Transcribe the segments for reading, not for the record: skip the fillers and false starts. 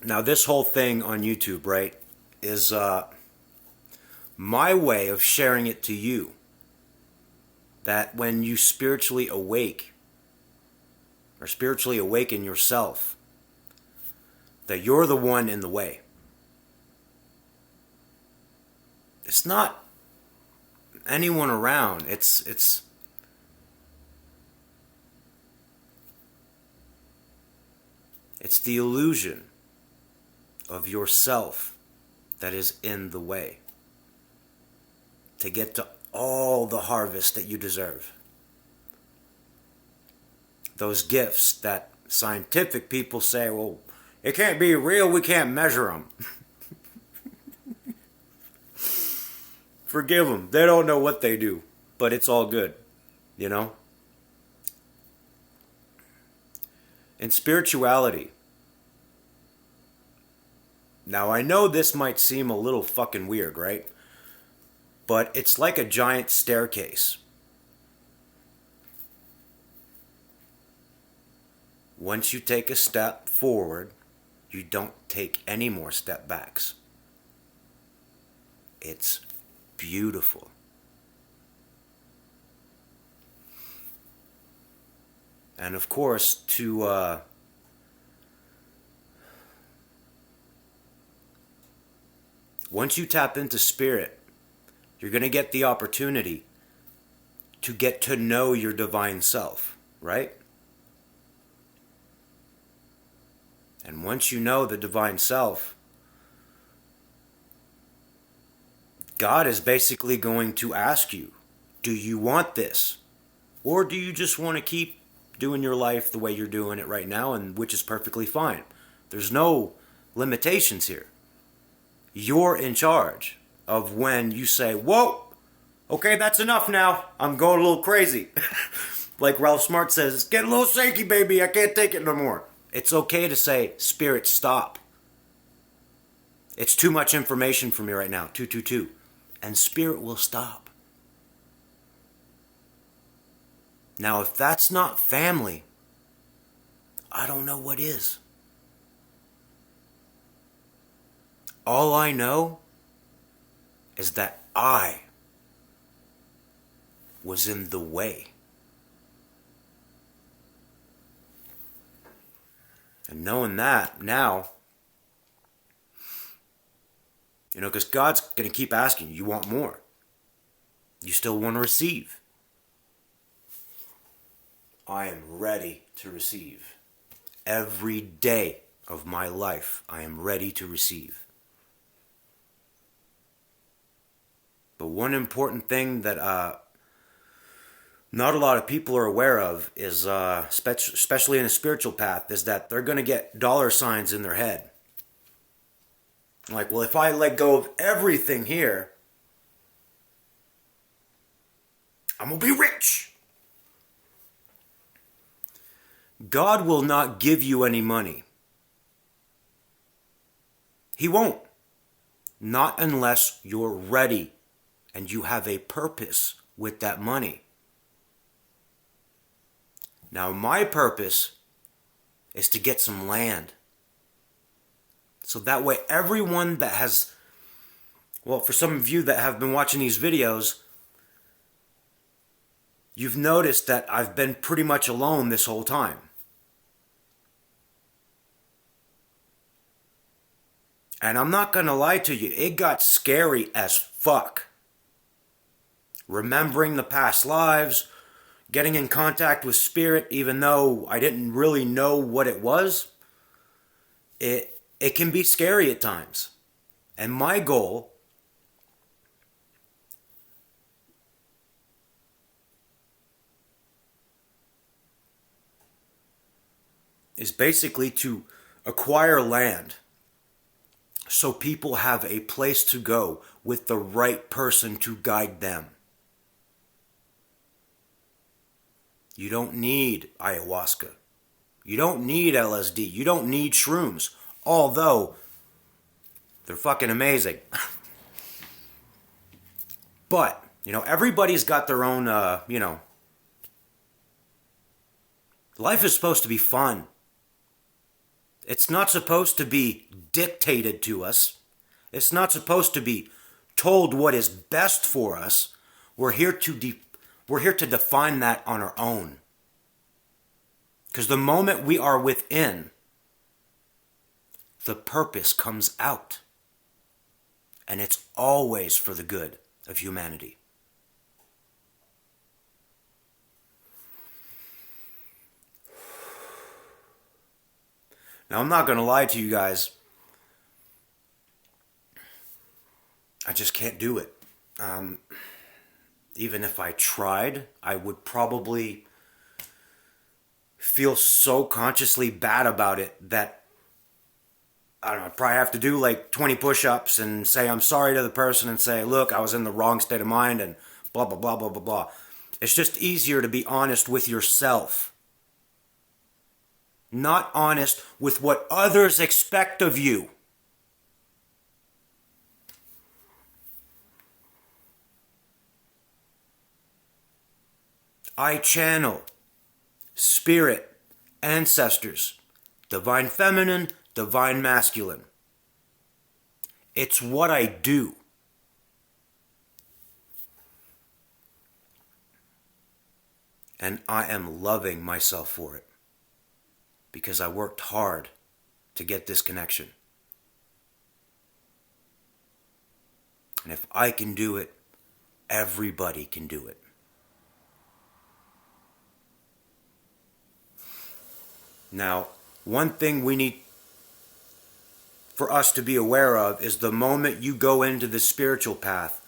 Now, this whole thing on YouTube, right, is my way of sharing it to you. That when you spiritually awake, or spiritually awaken yourself, that you're the one in the way. It's not anyone around. It's the illusion of yourself that is in the way to get to all the harvest that you deserve. Those gifts that scientific people say, well, it can't be real, we can't measure them. Forgive them. They don't know what they do, but it's all good, you know? In spirituality, now I know this might seem a little fucking weird, right? But it's like a giant staircase. Once you take a step forward, you don't take any more step backs. It's beautiful. And of course, to once you tap into spirit, you're going to get the opportunity to get to know your divine self, right? And once you know the divine self, God is basically going to ask you, do you want this? Or do you just want to keep doing your life the way you're doing it right now, and which is perfectly fine? There's no limitations here. You're in charge of when you say, whoa, okay, that's enough now. I'm going a little crazy. Like Ralph Smart says, it's getting a little shaky, baby. I can't take it no more. It's okay to say, Spirit, stop. It's too much information for me right now. 222. And Spirit will stop. Now, if that's not family, I don't know what is. All I know is that I was in the way. And knowing that now, because God's going to keep asking you want more. You still want to receive. I am ready to receive. Every day of my life, I am ready to receive. But one important thing that not a lot of people are aware of is, especially in a spiritual path, is that they're going to get dollar signs in their head. Like, well, if I let go of everything here, I'm going to be rich. God will not give you any money. He won't. Not unless you're ready and you have a purpose with that money. Now, my purpose is to get some land. So that way everyone that has, well, for some of you that have been watching these videos, you've noticed that I've been pretty much alone this whole time. And I'm not going to lie to you, it got scary as fuck. Remembering the past lives, getting in contact with spirit, even though I didn't really know what it was, it can be scary at times. And my goal is basically to acquire land so people have a place to go with the right person to guide them. You don't need ayahuasca. You don't need LSD. You don't need shrooms. Although, they're fucking amazing. But, everybody's got their own, life is supposed to be fun. It's not supposed to be dictated to us. It's not supposed to be told what is best for us. We're here to define that on our own. Because the moment we are within, the purpose comes out. And it's always for the good of humanity. Now, I'm not going to lie to you guys. I just can't do it. Even if I tried, I would probably feel so consciously bad about it that, I don't know, I'd probably have to do like 20 push-ups and say I'm sorry to the person and say, look, I was in the wrong state of mind and blah, blah, blah, blah, blah, blah. It's just easier to be honest with yourself. Not honest with what others expect of you. I channel spirit, ancestors, divine feminine, divine masculine. It's what I do. And I am loving myself for it. Because I worked hard to get this connection. And if I can do it, everybody can do it. Now, one thing we need for us to be aware of is the moment you go into the spiritual path,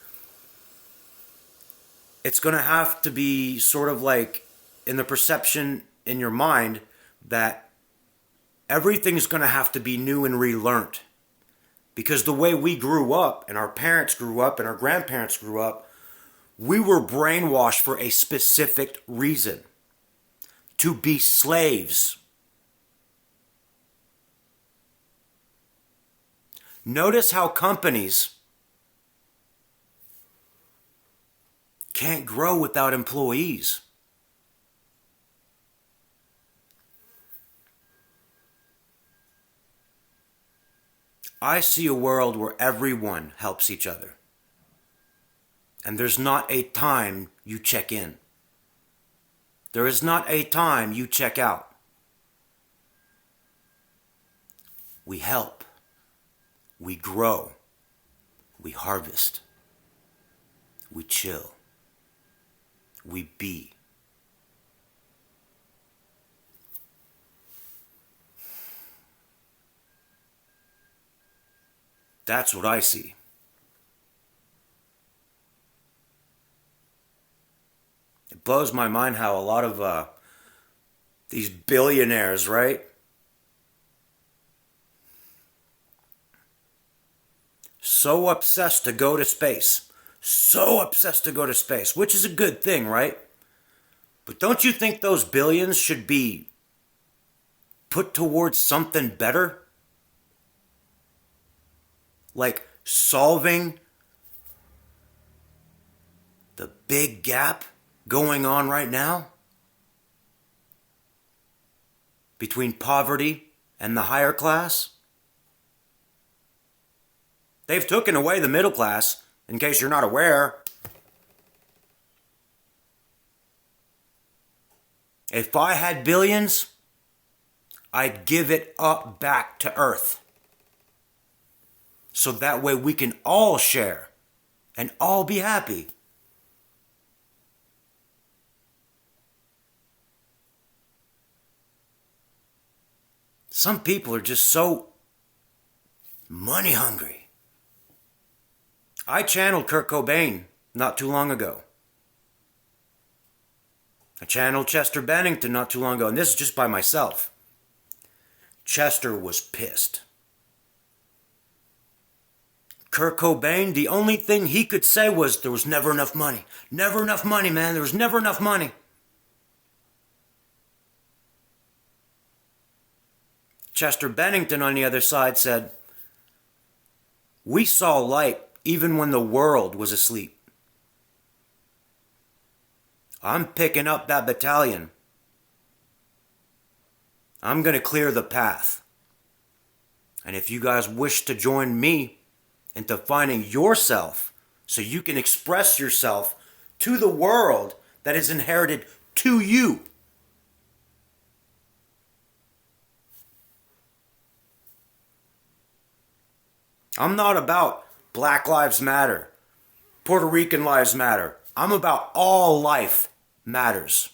it's going to have to be sort of like in the perception in your mind that everything's going to have to be new and relearned. Because the way we grew up, and our parents grew up, and our grandparents grew up, we were brainwashed for a specific reason. To be slaves. Notice how companies can't grow without employees. I see a world where everyone helps each other. And there's not a time you check in. There is not a time you check out. We help. We grow. We harvest. We chill. We be. That's what I see. It blows my mind how a lot of these billionaires, right? So obsessed to go to space. So obsessed to go to space, which is a good thing, right? But don't you think those billions should be put towards something better? Like solving the big gap going on right now between poverty and the higher class? They've taken away the middle class, in case you're not aware. If I had billions, I'd give it up back to Earth. So that way we can all share and all be happy. Some people are just so money hungry. I channeled Kurt Cobain not too long ago. I channeled Chester Bennington not too long ago, and this is just by myself. Chester was pissed. Kurt Cobain, the only thing he could say was there was never enough money. Never enough money, man. There was never enough money. Chester Bennington, on the other side, said, we saw light even when the world was asleep. I'm picking up that battalion. I'm going to clear the path. And if you guys wish to join me in defining yourself so you can express yourself to the world that is inherited to you, I'm not about Black Lives Matter, Puerto Rican Lives Matter. I'm about all life matters.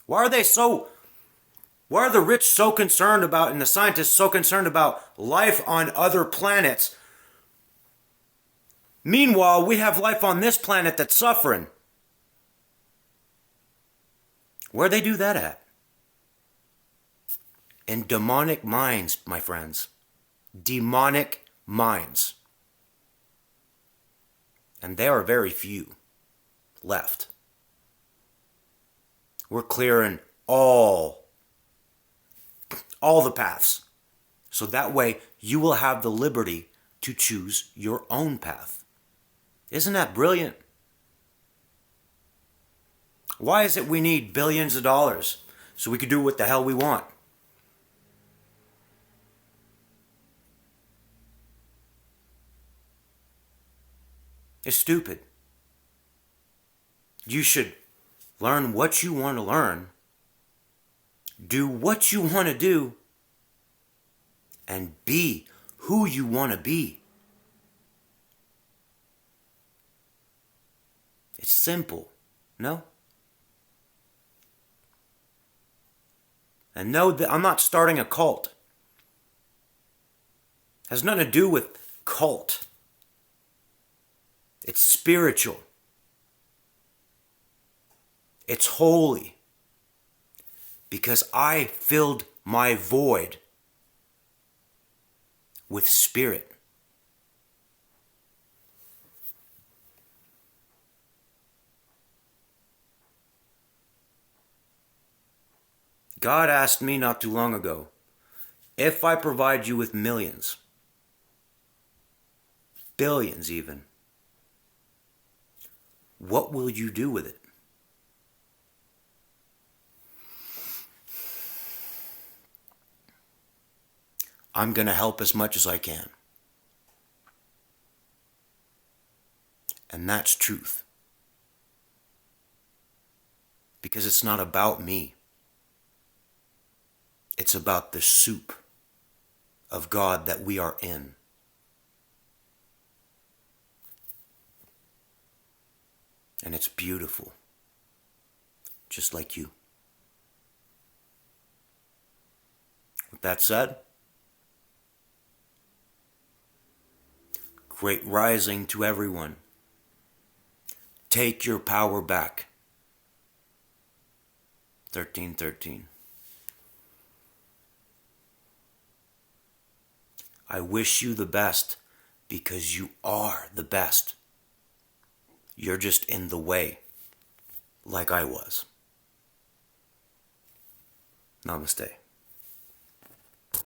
Why are the rich so concerned about, and the scientists so concerned about life on other planets? Meanwhile, we have life on this planet that's suffering. Where'd they do that at? In demonic minds, my friends. Demonic minds. And there are very few left. We're clearing all the paths. So that way you will have the liberty to choose your own path. Isn't that brilliant? Why is it we need billions of dollars so we can do what the hell we want? It's stupid. You should learn what you want to learn, do what you want to do, and be who you want to be. It's simple, no? And know that I'm not starting a cult. It has nothing to do with cult. It's spiritual. It's holy. Because I filled my void with spirit. God asked me not too long ago, if I provide you with millions, billions even, what will you do with it? I'm going to help as much as I can. And that's truth. Because it's not about me. It's about the soup of God that we are in. And it's beautiful. Just like you. With that said, great rising to everyone. Take your power back. 1313. I wish you the best because you are the best. You're just in the way, like I was. Namaste.